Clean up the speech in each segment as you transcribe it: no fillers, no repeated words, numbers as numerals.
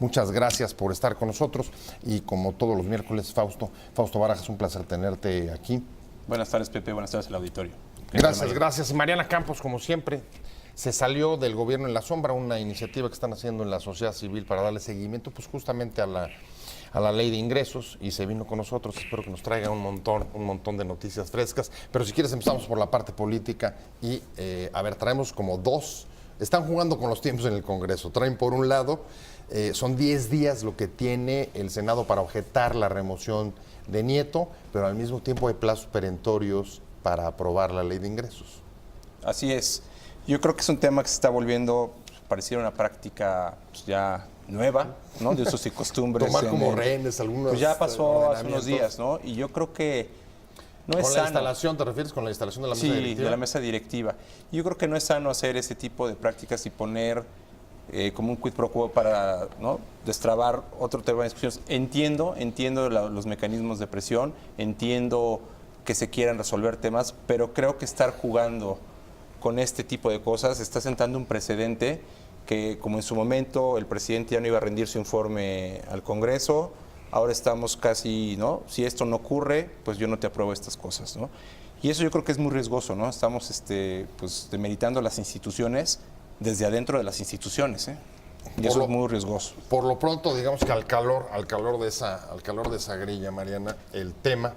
Muchas gracias por estar con nosotros y como todos los miércoles, Fausto Barajas, un placer tenerte aquí. Buenas tardes, Pepe, buenas tardes al auditorio. Gracias. Y Mariana Campos, como siempre, se salió del gobierno en la sombra, una iniciativa que están haciendo en la sociedad civil para darle seguimiento pues justamente a la ley de ingresos y se vino con nosotros. Espero que nos traiga un montón de noticias frescas. Pero si quieres empezamos por la parte política y, traemos como dos. Están jugando con los tiempos en el Congreso. Traen por un lado, son 10 días lo que tiene el Senado para objetar la remoción de Nieto, pero al mismo tiempo hay plazos perentorios para aprobar la ley de ingresos. Así es. Yo creo que es un tema que se está volviendo, pareciera una práctica pues, ya nueva, ¿no? De usos y costumbres. Tomar como rehenes algunos. Pues ya pasó hace unos días, ¿no? Y yo creo que no es sano. ¿Con la instalación te refieres? ¿Con la instalación de la mesa directiva? Sí, de la mesa directiva. Yo creo que no es sano hacer ese tipo de prácticas y poner como un quid pro quo para, ¿no?, destrabar otro tema de discusiones. Entiendo los mecanismos de presión, entiendo que se quieran resolver temas, pero creo que estar jugando con este tipo de cosas está sentando un precedente que, como en su momento el presidente ya no iba a rendir su informe al Congreso, ahora estamos casi, ¿no? Si esto no ocurre, pues yo no te apruebo estas cosas, ¿no? Y eso yo creo que es muy riesgoso, ¿no? Estamos pues demeritando las instituciones desde adentro de las instituciones, ¿eh? Y eso es muy riesgoso. Por lo pronto, digamos que al calor de esa grilla, Mariana, el tema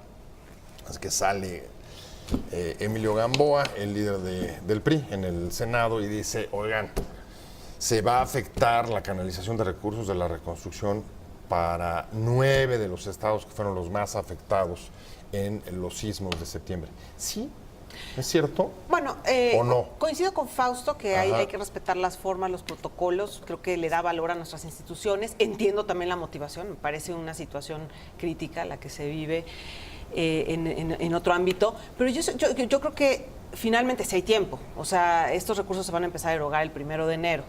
es que sale Emilio Gamboa, el líder del PRI, en el Senado y dice, oigan, se va a afectar la canalización de recursos de la reconstrucción para 9 de los estados que fueron los más afectados en los sismos de septiembre. ¿Sí? ¿Es cierto? Bueno, ¿o no? Coincido con Fausto que hay que respetar las formas, los protocolos. Creo que le da valor a nuestras instituciones. Entiendo también la motivación. Me parece una situación crítica la que se vive en otro ámbito. Pero yo creo que finalmente sí hay tiempo. O sea, estos recursos se van a empezar a erogar el 1 de enero.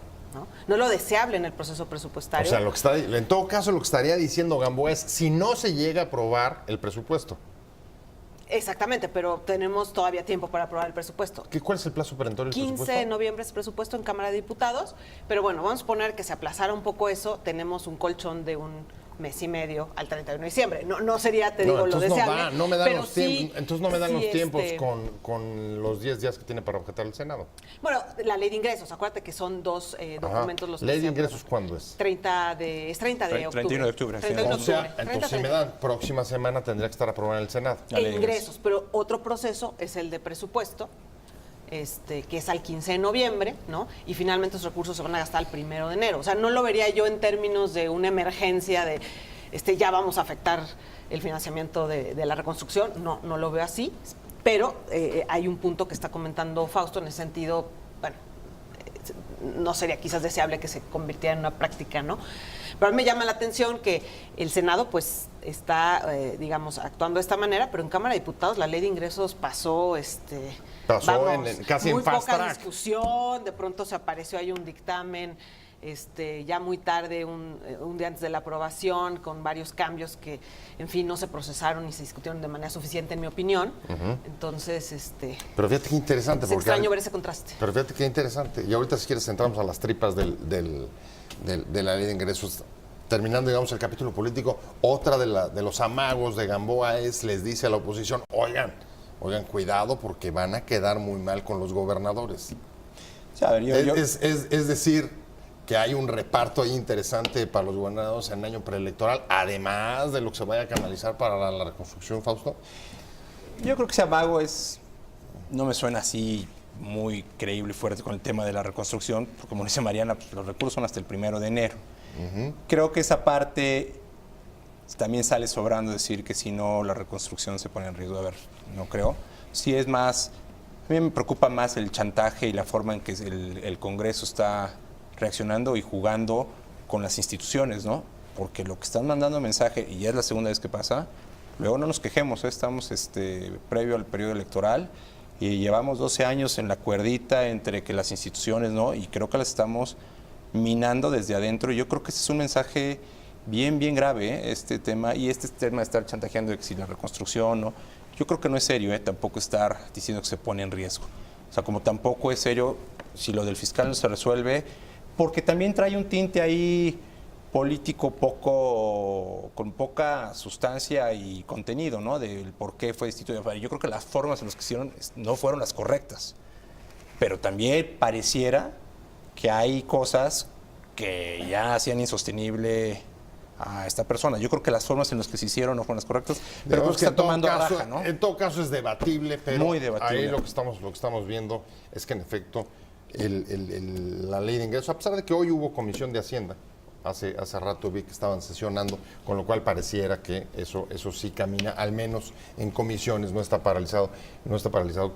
No es lo deseable en el proceso presupuestario. O sea, en todo caso, lo que estaría diciendo Gamboa es si no se llega a aprobar el presupuesto. Exactamente, pero tenemos todavía tiempo para aprobar el presupuesto. ¿Cuál es el plazo perentorio del 15 de noviembre es presupuesto en Cámara de Diputados, pero bueno, vamos a poner que se aplazara un poco eso, tenemos un colchón de un mes y medio al 31 de diciembre. No sería, te digo, lo deseable. No me dan los tiempos, entonces no me dan los tiempos con con los 10 días que tiene para objetar el Senado. Bueno, la ley de ingresos, acuérdate que son dos documentos los que ¿Ley de ingresos cuándo es? 30 de octubre. 31 de octubre. 31 de octubre. Entonces, si me dan, próxima semana tendría que estar aprobada en el Senado. Ingresos, pero otro proceso es el de presupuesto, que es al 15 de noviembre, ¿no? Y finalmente los recursos se van a gastar al 1 de enero. O sea, no lo vería yo en términos de una emergencia de ya vamos a afectar el financiamiento de la reconstrucción. No lo veo así, pero hay un punto que está comentando Fausto en ese sentido. Bueno, no sería quizás deseable que se convirtiera en una práctica, ¿no? Pero a mí me llama la atención que el Senado pues está, actuando de esta manera, pero en Cámara de Diputados la ley de ingresos pasó, casi muy en fast poca track. Discusión, de pronto se apareció ahí un dictamen ya muy tarde, un día antes de la aprobación, con varios cambios que, en fin, no se procesaron ni se discutieron de manera suficiente, en mi opinión. Entonces, pero fíjate qué interesante. Es extraño ver ese contraste. Pero fíjate qué interesante. Y ahorita, si quieres, entramos a las tripas de la ley de ingresos. Terminando, digamos, el capítulo político, otra de los amagos de Gamboa les dice a la oposición, oigan, cuidado porque van a quedar muy mal con los gobernadores. Sí, a ver, es decir, que hay un reparto ahí interesante para los gobernadores en año preelectoral, además de lo que se vaya a canalizar para la reconstrucción, Fausto. Yo creo que ese amago no me suena así muy creíble y fuerte con el tema de la reconstrucción, porque como dice Mariana, pues, los recursos son hasta el 1 de enero. Creo que esa parte también sale sobrando decir que si no, la reconstrucción se pone en riesgo. A ver, no creo. Sí es más, a mí me preocupa más el chantaje y la forma en que el Congreso está reaccionando y jugando con las instituciones, ¿no? Porque lo que están mandando mensaje, y ya es la segunda vez que pasa, luego no nos quejemos, estamos previo al periodo electoral y llevamos 12 años en la cuerdita entre que las instituciones, ¿no? Y creo que las estamos minando desde adentro. Yo creo que ese es un mensaje bien grave, este tema, y este tema de estar chantajeando de que si la reconstrucción, ¿no? Yo creo que no es serio, tampoco estar diciendo que se pone en riesgo. O sea, como tampoco es serio si lo del fiscal no se resuelve, porque también trae un tinte ahí político con poca sustancia y contenido, ¿no? Del por qué fue destituido. Yo creo que las formas en las que hicieron no fueron las correctas, pero también pareciera que hay cosas que ya hacían insostenible a esta persona. Yo creo que las formas en las que se hicieron no fueron las correctas, pero creo que está tomando raja, ¿no? En todo caso es debatible, pero muy debatible. Ahí lo que estamos viendo es que en efecto la ley de ingresos, a pesar de que hoy hubo comisión de Hacienda, hace rato vi que estaban sesionando, con lo cual pareciera que eso sí camina, al menos en comisiones, no está paralizado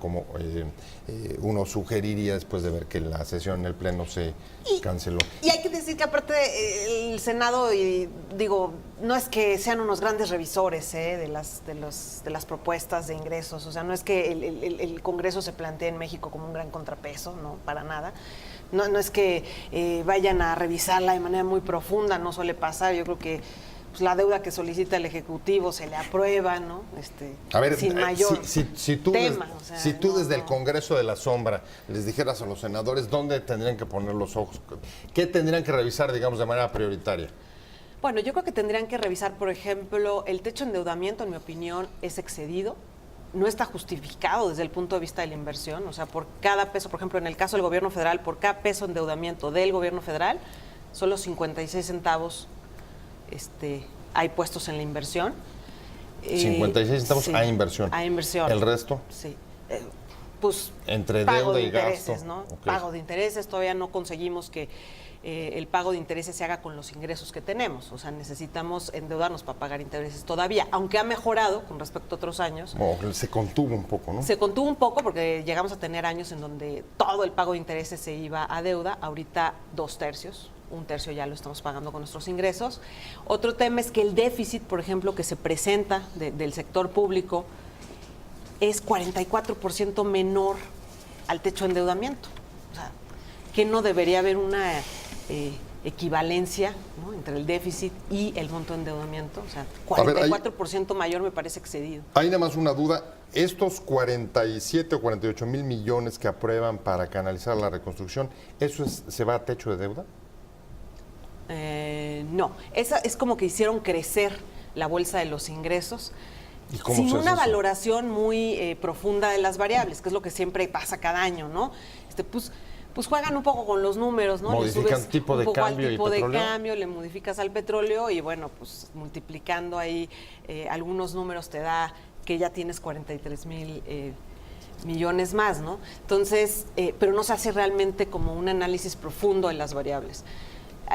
como uno sugeriría después de ver que la sesión en el Pleno se canceló. Y hay que decir que aparte el Senado, y digo, no es que sean unos grandes revisores de las propuestas de ingresos, o sea, no es que el Congreso se plantee en México como un gran contrapeso, no, para nada. No es que vayan a revisarla de manera muy profunda, no suele pasar. Yo creo que pues, la deuda que solicita el Ejecutivo se le aprueba, ¿no? A ver, sin mayor si tú, tema. Desde el Congreso de la Sombra les dijeras a los senadores dónde tendrían que poner los ojos, qué tendrían que revisar, digamos, de manera prioritaria. Bueno, yo creo que tendrían que revisar, por ejemplo, el techo de endeudamiento, en mi opinión, es excedido. No está justificado desde el punto de vista de la inversión, o sea, por cada peso, por ejemplo, en el caso del gobierno federal, por cada peso de endeudamiento del gobierno federal, solo 56 centavos hay puestos en la inversión. 56 centavos sí, a inversión. A inversión. ¿El resto? Sí. Pues entre pago deuda de y intereses, gasto. ¿no? Okay. Pago de intereses, todavía no conseguimos que el pago de intereses se haga con los ingresos que tenemos. O sea, necesitamos endeudarnos para pagar intereses todavía, aunque ha mejorado con respecto a otros años. Se contuvo un poco, ¿no? Se contuvo un poco porque llegamos a tener años en donde todo el pago de intereses se iba a deuda, ahorita 2/3. 1/3 ya lo estamos pagando con nuestros ingresos. Otro tema es que el déficit, por ejemplo, que se presenta del sector público es 44% menor al techo de endeudamiento. O sea, que no debería haber una equivalencia, ¿no?, entre el déficit y el monto de endeudamiento. O sea, 44% mayor me parece excedido. Hay nada más una duda. Estos 47 o 48 mil millones que aprueban para canalizar la reconstrucción, ¿eso se va a techo de deuda? No, esa es como que hicieron crecer la bolsa de los ingresos sin una valoración muy profunda de las variables, que es lo que siempre pasa cada año, ¿no? Pues juegan un poco con los números, ¿no? Modifican le subes tipo de un poco cambio al tipo y de petróleo. cambio, le modificas al petróleo y bueno, pues multiplicando ahí algunos números te da que ya tienes 43 mil millones más, ¿no? Entonces, pero no se hace realmente como un análisis profundo en las variables.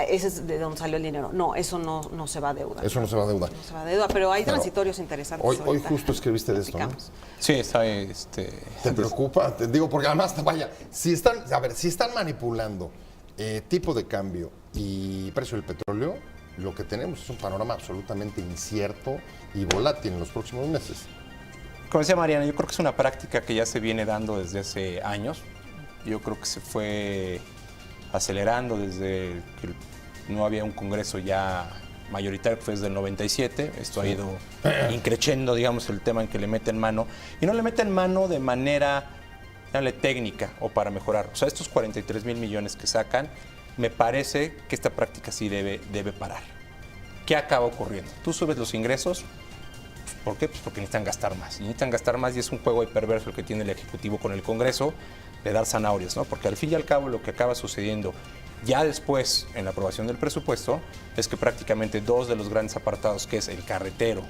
Ese es de donde salió el dinero. No, eso no se va a deuda. Eso no se va a deuda. No se va a deuda, pero hay transitorios interesantes. Hoy justo escribiste de esto, ¿no? Sí, está. ¿Te preocupa? Te digo, porque además, vaya, si están manipulando tipo de cambio y precio del petróleo, lo que tenemos es un panorama absolutamente incierto y volátil en los próximos meses. Como decía Mariana, yo creo que es una práctica que ya se viene dando desde hace años. Yo creo que se fue acelerando desde que no había un Congreso ya mayoritario, que fue desde el 97. Esto ha ido increciendo, digamos, el tema en que le meten mano. Y no le meten mano de manera, llámale, técnica o para mejorar. O sea, estos 43 mil millones que sacan, me parece que esta práctica sí debe parar. ¿Qué acaba ocurriendo? Tú subes los ingresos. ¿Por qué? Pues porque necesitan gastar más. Y necesitan gastar más y es un juego ahí perverso el que tiene el Ejecutivo con el Congreso de dar zanahorias, ¿no? Porque al fin y al cabo lo que acaba sucediendo ya después en la aprobación del presupuesto es que prácticamente dos de los grandes apartados, que es el carretero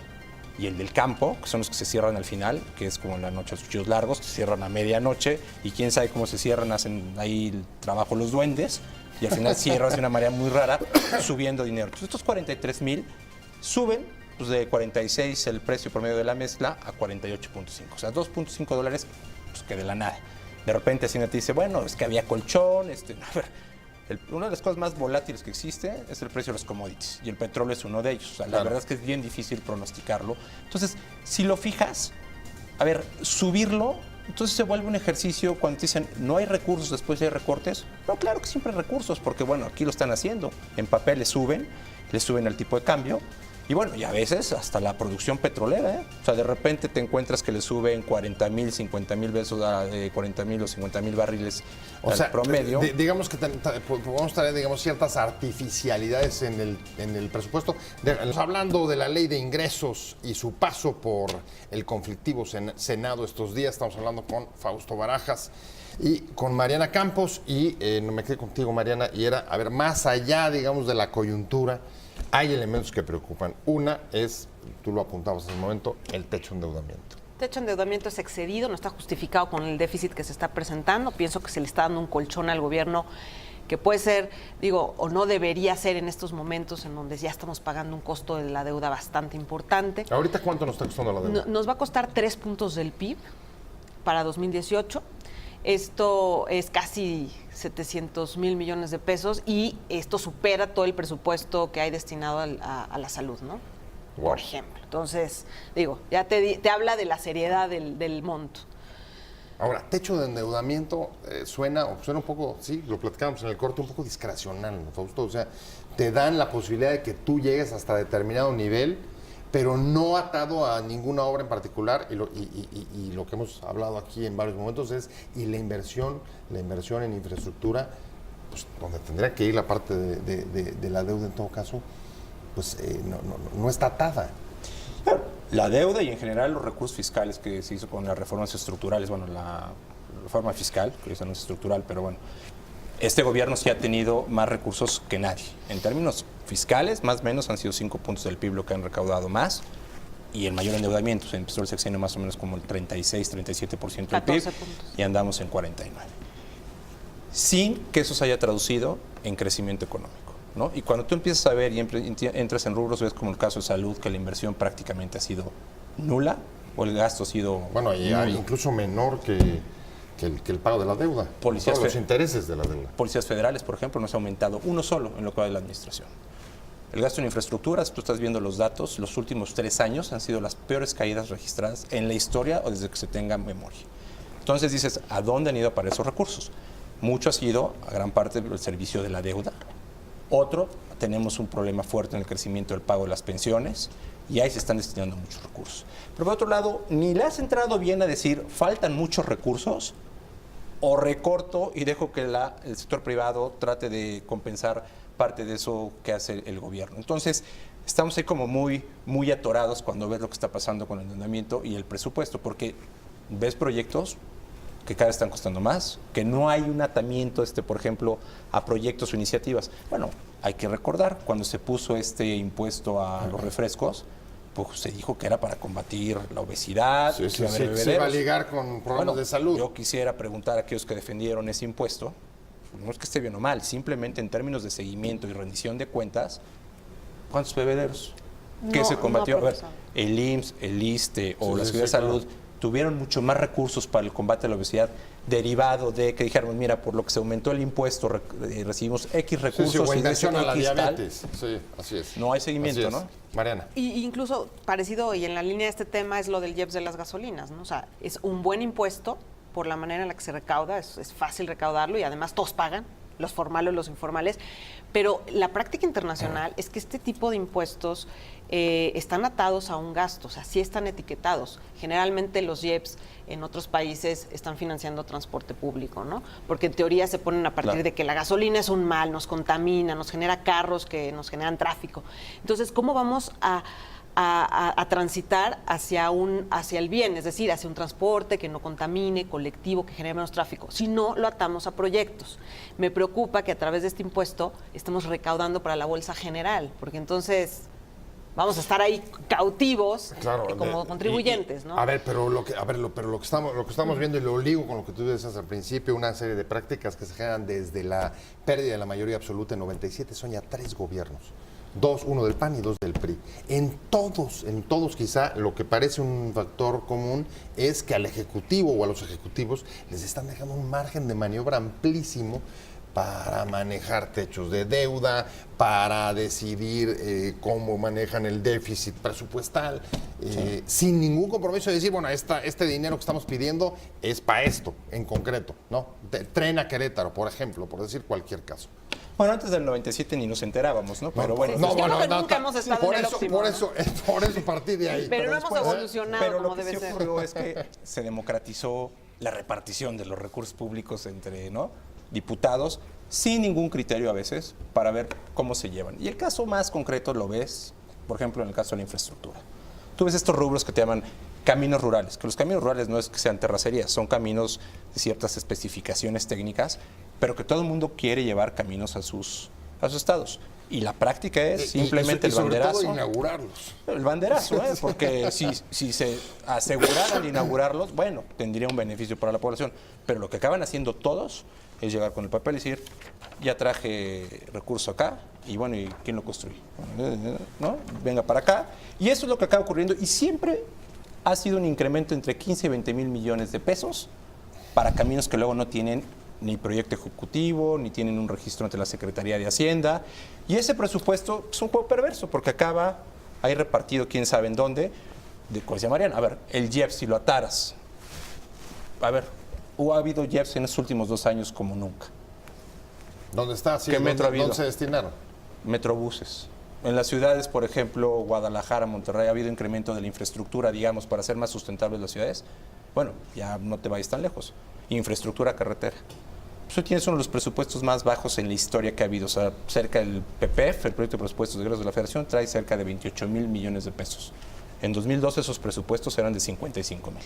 y el del campo, que son los que se cierran al final, que es como en la noche los cuchillos largos, que se cierran a medianoche y quién sabe cómo se cierran, hacen ahí el trabajo los duendes y al final cierran de una manera muy rara subiendo dinero. Entonces estos 43 mil suben pues, de 46 el precio promedio de la mezcla a 48.5, o sea, $2.5 pues que de la nada. De repente Hacienda te dice, bueno, es que había colchón, a ver, una de las cosas más volátiles que existe es el precio de los commodities y el petróleo es uno de ellos. O sea, la verdad es que es bien difícil pronosticarlo. Entonces, si lo fijas, a ver, subirlo, entonces se vuelve un ejercicio cuando te dicen, no hay recursos, después hay recortes. No, claro que siempre hay recursos, porque bueno, aquí lo están haciendo. En papel le suben el tipo de cambio Y bueno, y a veces hasta la producción petrolera, ¿eh? O sea, de repente te encuentras que le suben 40,000, 50,000 pesos, 40,000 o 50,000 barriles al promedio. Digamos que podemos tener, digamos, ciertas artificialidades en el presupuesto. Hablando de la ley de ingresos y su paso por el conflictivo Senado estos días, estamos hablando con Fausto Barajas y con Mariana Campos, y no me quedé contigo, Mariana, y era, a ver, más allá, digamos, de la coyuntura, hay elementos que preocupan. Una es, tú lo apuntabas en el momento, el techo de endeudamiento. El techo de endeudamiento es excedido, no está justificado con el déficit que se está presentando. Pienso que se le está dando un colchón al gobierno que puede ser, digo, o no debería ser en estos momentos en donde ya estamos pagando un costo de la deuda bastante importante. ¿Ahorita cuánto nos está costando la deuda? Nos va a costar 3 puntos del PIB para 2018. Esto es casi 700,000 millones de pesos y esto supera todo el presupuesto que hay destinado a la salud, ¿no? Wow. Por ejemplo. Entonces, digo, ya te habla de la seriedad del monto. Ahora, techo de endeudamiento suena un poco, sí, lo platicábamos en el corte, un poco discrecional, ¿no, Fausto? O sea, te dan la posibilidad de que tú llegues hasta determinado nivel, pero no atado a ninguna obra en particular, y lo que hemos hablado aquí en varios momentos es, y la inversión en infraestructura, pues donde tendría que ir la parte de la deuda en todo caso, pues no está atada. La deuda y en general los recursos fiscales que se hizo con las reformas estructurales, bueno, la reforma fiscal, que esa no es estructural, pero bueno, este gobierno sí ha tenido más recursos que nadie. En términos fiscales, más o menos han sido 5 puntos del PIB lo que han recaudado más, y el mayor endeudamiento, se empezó el sexenio más o menos como el 36, 37% del PIB, puntos. y andamos en 49. Sin que eso se haya traducido en crecimiento económico, ¿no? Y cuando tú empiezas a ver y entras en rubros, ves como el caso de salud, que la inversión prácticamente ha sido nula, o el gasto ha sido bueno, y incluso menor que el pago de la deuda, todos los intereses de la deuda. Policías federales, por ejemplo, no se ha aumentado uno solo en lo que va de la administración. El gasto en infraestructuras, tú estás viendo los datos, los últimos 3 años han sido las peores caídas registradas en la historia o desde que se tenga memoria. Entonces dices, ¿a dónde han ido a parar esos recursos? Mucho ha sido, a gran parte, el servicio de la deuda. Otro, tenemos un problema fuerte en el crecimiento del pago de las pensiones, y ahí se están destinando muchos recursos. Pero por otro lado, ni le has entrado bien a decir, faltan muchos recursos, o recorto y dejo que el sector privado trate de compensar parte de eso que hace el gobierno. Entonces, estamos ahí como muy, muy atorados cuando ves lo que está pasando con el endeudamiento y el presupuesto, porque ves proyectos que cada vez están costando más, que no hay un atamiento, por ejemplo, a proyectos o iniciativas. Bueno, hay que recordar, cuando se puso este impuesto a los refrescos, pues se dijo que era para combatir la obesidad. Sí, se va a ligar con problemas de salud. Yo quisiera preguntar a aquellos que defendieron ese impuesto, no es que esté bien o mal, simplemente en términos de seguimiento y rendición de cuentas, ¿cuántos bebederos? ¿Qué se combatió? A ver, el IMSS, el ISSSTE o la Seguridad de Salud tuvieron mucho más recursos para el combate a la obesidad, derivado de que dijeron, mira, por lo que se aumentó el impuesto, recibimos X recursos. O inversión a la X diabetes. Sí, así es. No hay seguimiento, ¿no? Mariana. Y incluso parecido y en la línea de este tema es lo del IEPS de las gasolinas, ¿no? O sea, es un buen impuesto por la manera en la que se recauda, es fácil recaudarlo y además todos pagan, los formales, los informales, pero la práctica internacional es que este tipo de impuestos están atados a un gasto, o sea, sí están etiquetados. Generalmente los IEPS en otros países están financiando transporte público, ¿no? Porque en teoría se ponen a partir de que la gasolina es un mal, nos contamina, nos genera carros que nos generan tráfico. Entonces, ¿cómo vamos a transitar hacia el bien, es decir, hacia un transporte que no contamine, colectivo, que genere menos tráfico? Si no, lo atamos a proyectos. Me preocupa que a través de este impuesto estemos recaudando para la bolsa general, porque entonces vamos a estar ahí cautivos como contribuyentes, ¿no? A ver, pero lo que estamos viendo, y lo ligo con lo que tú decías al principio, una serie de prácticas que se generan desde la pérdida de la mayoría absoluta en 97, son ya 3 gobiernos. 2, uno del PAN y 2 del PRI. En todos quizá lo que parece un factor común es que al Ejecutivo o a los ejecutivos les están dejando un margen de maniobra amplísimo para manejar techos de deuda, para decidir cómo manejan el déficit presupuestal, sin ningún compromiso de decir, bueno, este dinero que estamos pidiendo es para esto en concreto, ¿no? Tren a Querétaro, por ejemplo, por decir cualquier caso. Bueno, antes del 97 ni nos enterábamos, ¿no? Pero bueno, sí, creo que nunca hemos estado por en el eso, óptimo, por eso partí de ahí. Pero no hemos después, evolucionado pero como lo que debe sí ser. ocurrió es que se democratizó la repartición de los recursos públicos entre, ¿no?, diputados, sin ningún criterio a veces, para ver cómo se llevan. Y el caso más concreto lo ves, por ejemplo, en el caso de la infraestructura. Tú ves estos rubros que te llaman caminos rurales, que los caminos rurales no es que sean terracerías, son caminos de ciertas especificaciones técnicas, pero que todo el mundo quiere llevar caminos a sus estados. Y la práctica es simplemente y sobre el banderazo. todo inaugurarlos. El banderazo, porque si se aseguraran inaugurarlos, bueno, tendría un beneficio para la población. Pero lo que acaban haciendo todos es llegar con el papel y decir, ya traje recurso acá, y bueno, ¿y quién lo construye? ¿No? Venga para acá. Y eso es lo que acaba ocurriendo. Y siempre ha sido un incremento entre 15 y 20 mil millones de pesos para caminos que luego no tienen ni proyecto ejecutivo, ni tienen un registro ante la Secretaría de Hacienda. Y ese presupuesto es un juego perverso, porque acaba ahí repartido quién sabe en dónde, como decía Mariana. A ver, el IEPS, si lo ataras, a ver, ha habido IEPS en estos últimos 2 años como nunca. ¿Dónde está? Sí, ¿Qué metro ha habido? ¿Dónde se destinaron? Metrobuses. En las ciudades, por ejemplo, Guadalajara, Monterrey, ha habido incremento de la infraestructura, digamos, para hacer más sustentables las ciudades. Bueno, ya no te vayas tan lejos. Infraestructura carretera. Tú tienes uno de los presupuestos más bajos en la historia que ha habido. O sea, cerca del PPF, el Proyecto de Presupuestos de Egresos de la Federación, trae cerca de 28 mil millones de pesos. En 2012 esos presupuestos eran de 55 mil.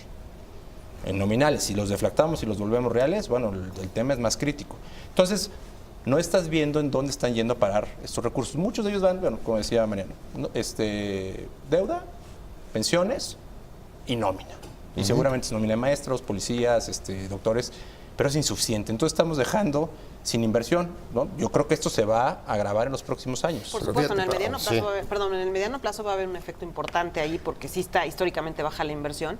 En nominales, si los deflactamos y los volvemos reales, bueno, el tema es más crítico. Entonces, no estás viendo en dónde están yendo a parar estos recursos. Muchos de ellos van, bueno, como decía Mariano, deuda, pensiones y nómina. Y seguramente es nómina de maestros, policías, doctores, pero es insuficiente. Entonces estamos dejando sin inversión, ¿no? Yo creo que esto se va a agravar en los próximos años. Por supuesto, en el mediano plazo, sí. en el mediano plazo va a haber un efecto importante ahí porque sí está históricamente baja la inversión.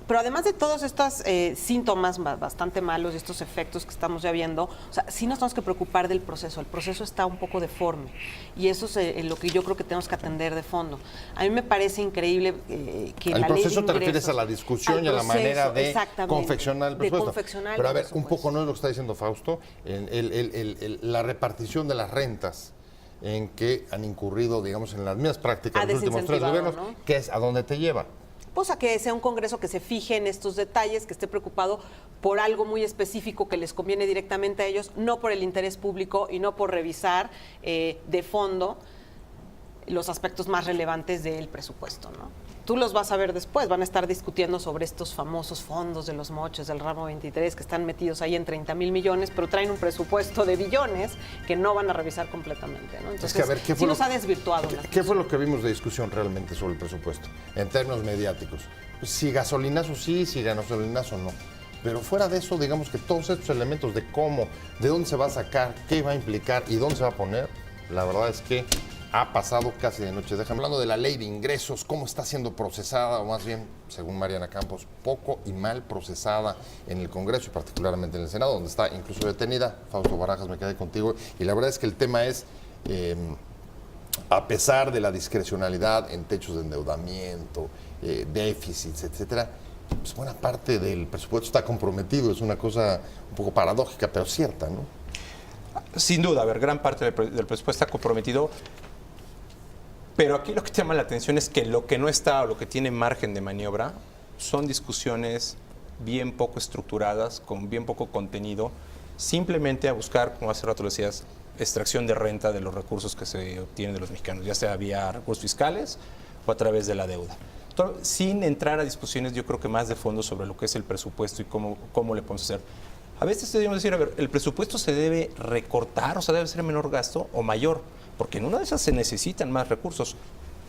Pero además de todos estos síntomas bastante malos y estos efectos que estamos ya viendo, o sea, sí nos tenemos que preocupar del proceso. El proceso está un poco deforme y eso es lo que yo creo que tenemos que atender de fondo. A mí me parece increíble que la ley de ingresos... ¿Al proceso te refieres a la discusión y a la manera de confeccionar el presupuesto? Pero a ver, un poco no es lo que está diciendo Fausto, la repartición de las rentas en que han incurrido, digamos, en las mismas prácticas de los últimos 3 gobiernos, ¿no? ¿Qué es? ¿A dónde te lleva? Pues a que sea un Congreso que se fije en estos detalles, que esté preocupado por algo muy específico que les conviene directamente a ellos, no por el interés público y no por revisar de fondo los aspectos más relevantes del presupuesto, ¿no? Tú los vas a ver después, van a estar discutiendo sobre estos famosos fondos de los moches del ramo 23 que están metidos ahí en 30 mil millones, pero traen un presupuesto de billones que no van a revisar completamente, ¿no? Entonces, es que, a ver, ¿qué fue sí nos ha desvirtuado. ¿Qué fue lo que vimos de discusión realmente sobre el presupuesto en términos mediáticos? Pues, si gasolinazo sí, si gasolinazo no. Pero fuera de eso, digamos que todos estos elementos de cómo, de dónde se va a sacar, qué va a implicar y dónde se va a poner, la verdad es que ha pasado casi de noche. Déjame hablando de la ley de ingresos, cómo está siendo procesada, o más bien, según Mariana Campos, poco y mal procesada en el Congreso y particularmente en el Senado, donde está incluso detenida. Fausto Barajas, me quedé contigo. Y la verdad es que el tema es, a pesar de la discrecionalidad en techos de endeudamiento, déficits, etcétera, pues buena parte del presupuesto está comprometido. Es una cosa un poco paradójica, pero cierta, ¿no? Sin duda, a ver, gran parte del presupuesto está comprometido. Pero aquí lo que llama la atención es que lo que no está o lo que tiene margen de maniobra son discusiones bien poco estructuradas, con bien poco contenido, simplemente a buscar, como hace rato lo decías, extracción de renta de los recursos que se obtienen de los mexicanos, ya sea vía recursos fiscales o a través de la deuda. Entonces, sin entrar a discusiones, yo creo que más de fondo sobre lo que es el presupuesto y cómo le podemos hacer. A veces debemos decir, a ver, el presupuesto se debe recortar, o sea, debe ser menor gasto o mayor, porque en una de esas se necesitan más recursos.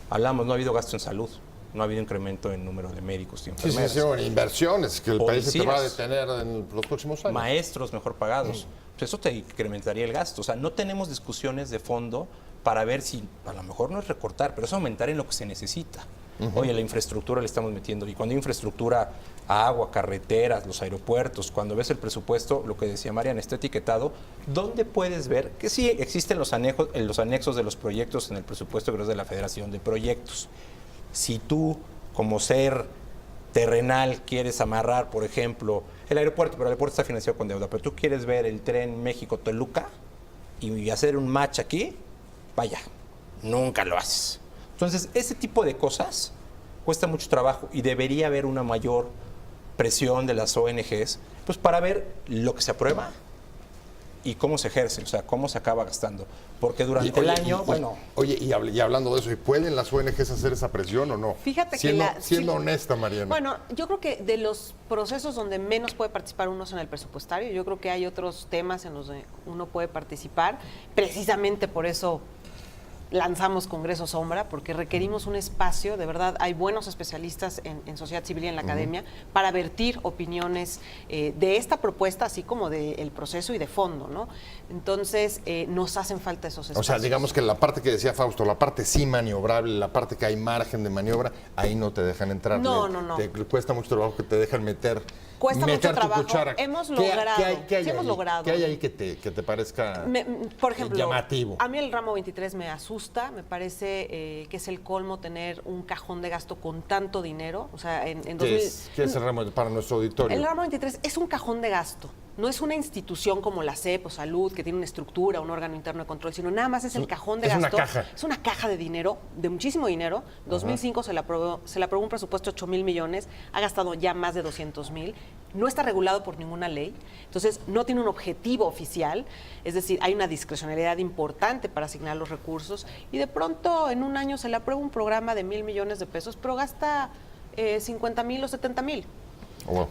Hablamos, no ha habido gasto en salud, no ha habido incremento en número de médicos y enfermeras. Sí, inversiones, que el país se te va a Policías, detener en los próximos años. maestros mejor pagados. Pues eso te incrementaría el gasto. O sea, no tenemos discusiones de fondo para ver si, a lo mejor no es recortar, pero es aumentar en lo que se necesita. Oye, la infraestructura le estamos metiendo. Y cuando hay infraestructura, agua, carreteras, los aeropuertos, cuando ves el presupuesto, lo que decía Mariana, está etiquetado, ¿dónde puedes ver que sí existen los anexos de los proyectos en el presupuesto que es de la Federación de Proyectos? Si tú, como ser terrenal, quieres amarrar, por ejemplo, el aeropuerto, pero el aeropuerto está financiado con deuda, pero tú quieres ver el tren México-Toluca, y hacer un match aquí, vaya, nunca lo haces. Entonces, ese tipo de cosas cuesta mucho trabajo y debería haber una mayor presión de las ONGs, pues para ver lo que se aprueba y cómo se ejerce, o sea, cómo se acaba gastando. Porque durante el año, Oye, y hablando de eso, ¿y pueden las ONGs hacer esa presión o no? Fíjate siendo honesta, Mariana. Bueno, yo creo que de los procesos donde menos puede participar uno es en el presupuestario. Yo creo que hay otros temas en los que uno puede participar. Precisamente por eso lanzamos Congreso Sombra, porque requerimos un espacio, de verdad, hay buenos especialistas en sociedad civil y en la academia para vertir opiniones de esta propuesta, así como del proceso y de fondo, ¿no? Entonces, nos hacen falta esos espacios. O sea, digamos que la parte que decía Fausto, la parte sí maniobrable, la parte que hay margen de maniobra, ahí no te dejan entrar. No. Te cuesta mucho trabajo que te dejan meter. Cuesta mucho trabajo. Cuchara. Hemos logrado. Hemos logrado. ¿Qué hay ahí que te parezca por ejemplo, llamativo? A mí el ramo 23 me asusta, me parece que es el colmo tener un cajón de gasto con tanto dinero. O sea, ¿Qué es el ramo para nuestro auditorio? El ramo 23 es un cajón de gasto. No es una institución como la CEP o Salud, que tiene una estructura, un órgano interno de control, sino nada más es el cajón de gasto. Es una caja. Es una caja de dinero, de muchísimo dinero. 2005 se le aprobó un presupuesto de 8,000 millones, ha gastado ya más de 200,000. No está regulado por ninguna ley, entonces no tiene un objetivo oficial, es decir, hay una discrecionalidad importante para asignar los recursos y de pronto en un año se le aprueba un programa de 1,000 millones de pesos, pero gasta 50,000 o 70,000,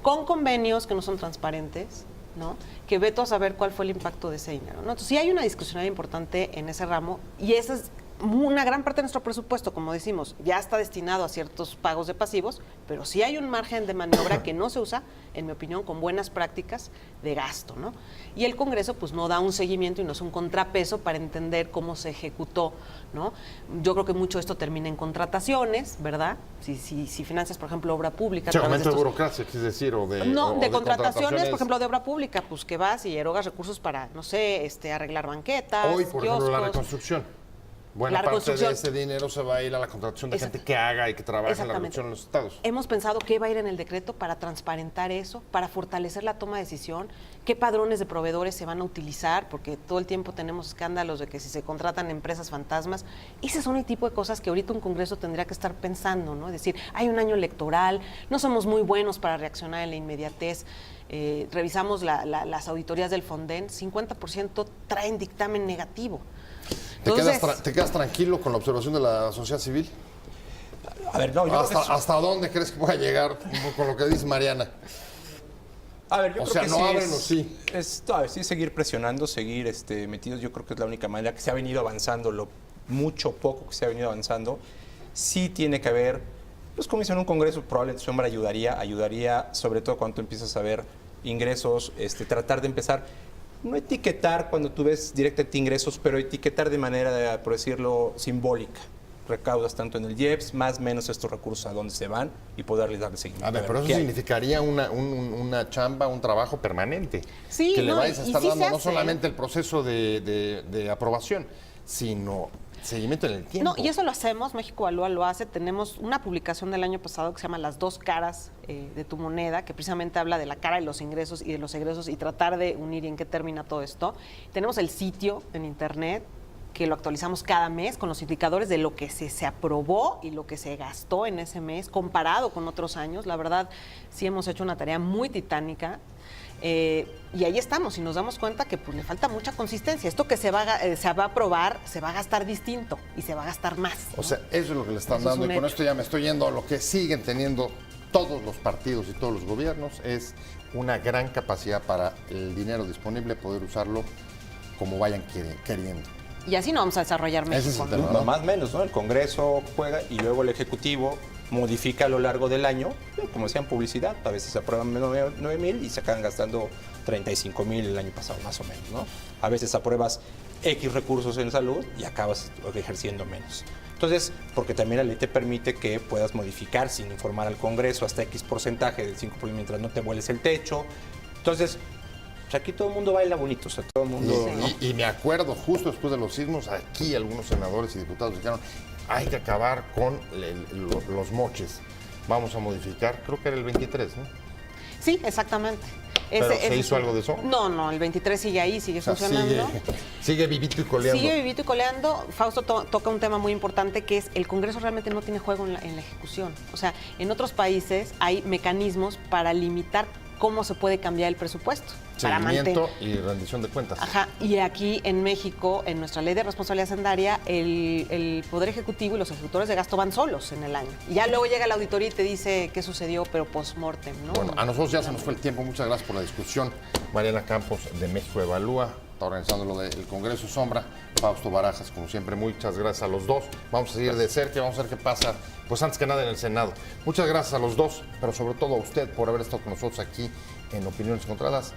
con convenios que no son transparentes, ¿no? Que veto a saber cuál fue el impacto de ese dinero, ¿no? Entonces sí hay una discrecionalidad importante en ese ramo y esa es una gran parte de nuestro presupuesto, como decimos, ya está destinado a ciertos pagos de pasivos, pero sí hay un margen de maniobra que no se usa, en mi opinión, con buenas prácticas de gasto, ¿no? Y el Congreso, pues, no da un seguimiento y no es un contrapeso para entender cómo se ejecutó, ¿no? Yo creo que mucho de esto termina en contrataciones, ¿verdad? Si financias, por ejemplo, obra pública. Sí, aumento de burocracia, es decir, de contrataciones, por ejemplo, de obra pública, pues que vas y erogas recursos para, no sé, arreglar banquetas, hoy, por ejemplo, la reconstrucción. Buena parte de ese dinero se va a ir a la contratación de gente que haga y que trabaje en la reducción en los estados. Hemos pensado qué va a ir en el decreto para transparentar eso, para fortalecer la toma de decisión, qué padrones de proveedores se van a utilizar, porque todo el tiempo tenemos escándalos de que si se contratan empresas fantasmas. Ese son el tipo de cosas que ahorita un Congreso tendría que estar pensando, ¿no? Es decir, hay un año electoral, no somos muy buenos para reaccionar en la inmediatez. Revisamos las auditorías del Fonden, 50% traen dictamen negativo. ¿Te quedas tranquilo con la observación de la sociedad civil? A ver, no, yo ¿Hasta dónde crees que pueda llegar con lo que dice Mariana? A ver, yo creo que no abren o sí. Sí, seguir presionando, seguir metidos. Yo creo que es la única manera que se ha venido avanzando, lo mucho poco que se ha venido avanzando. Sí tiene que haber, pues como dicen, un Congreso probablemente Sombra ayudaría sobre todo cuando tú empiezas a ver ingresos, tratar de empezar. No etiquetar cuando tú ves directamente ingresos, pero etiquetar de manera, por decirlo, simbólica. Recaudas tanto en el IEPS, más o menos estos recursos a dónde se van y poderles darle seguimiento. A ver, pero eso significaría una chamba, un trabajo permanente. Sí, que le vayas a estar sí dando no solamente el proceso de aprobación, sino seguimiento en el tiempo. No, y eso lo hacemos, México Evalúa lo hace. Tenemos una publicación del año pasado que se llama Las dos caras de tu moneda, que precisamente habla de la cara de los ingresos y de los egresos y tratar de unir y en qué termina todo esto. Tenemos el sitio en internet, que lo actualizamos cada mes con los indicadores de lo que se aprobó y lo que se gastó en ese mes, comparado con otros años. La verdad, sí hemos hecho una tarea muy titánica. Y ahí estamos y nos damos cuenta que pues le falta mucha consistencia. Esto que se va a aprobar se va a gastar distinto y se va a gastar más, ¿no? O sea, eso es lo que le están dando y con esto ya me estoy yendo a lo que siguen teniendo todos los partidos y todos los gobiernos, es una gran capacidad para el dinero disponible poder usarlo como vayan queriendo. Y así no vamos a desarrollar México. Ese es el tema, ¿no? Más o menos, ¿no? El Congreso juega y luego el Ejecutivo modifica a lo largo del año, como decía en publicidad, a veces se aprueban 9,000 y se acaban gastando 35,000 el año pasado, más o menos, ¿no? A veces apruebas X recursos en salud y acabas ejerciendo menos. Entonces, porque también la ley te permite que puedas modificar sin informar al Congreso hasta X porcentaje del 5% mientras no te vueles el techo. Entonces, pues aquí todo el mundo baila bonito, o sea, todo el mundo... Y me acuerdo, justo después de los sismos, aquí algunos senadores y diputados dijeron, hay que acabar con los moches. Vamos a modificar, creo que era el 23, ¿no? Sí, exactamente. ¿Pero se ese hizo algo de eso? No, el 23 sigue ahí, sigue O sea, funcionando. sigue vivito y coleando. Sigue vivito y coleando. Fausto toca un tema muy importante que es el Congreso realmente no tiene juego en la ejecución. O sea, en otros países hay mecanismos para limitar cómo se puede cambiar el presupuesto. Seguimiento y rendición de cuentas. Ajá, y aquí en México, en nuestra ley de responsabilidad hacendaria, el Poder Ejecutivo y los ejecutores de gasto van solos en el año. Y ya luego llega la auditoría y te dice qué sucedió, pero post-mortem, ¿no? Bueno, a nosotros ya se nos fue el tiempo. Muchas gracias por la discusión. Mariana Campos de México Evalúa, está organizando lo del Congreso Sombra. Fausto Barajas, como siempre, muchas gracias a los dos. Vamos a seguir de cerca, vamos a ver qué pasa, pues antes que nada en el Senado. Muchas gracias a los dos, pero sobre todo a usted por haber estado con nosotros aquí en Opiniones Encontradas.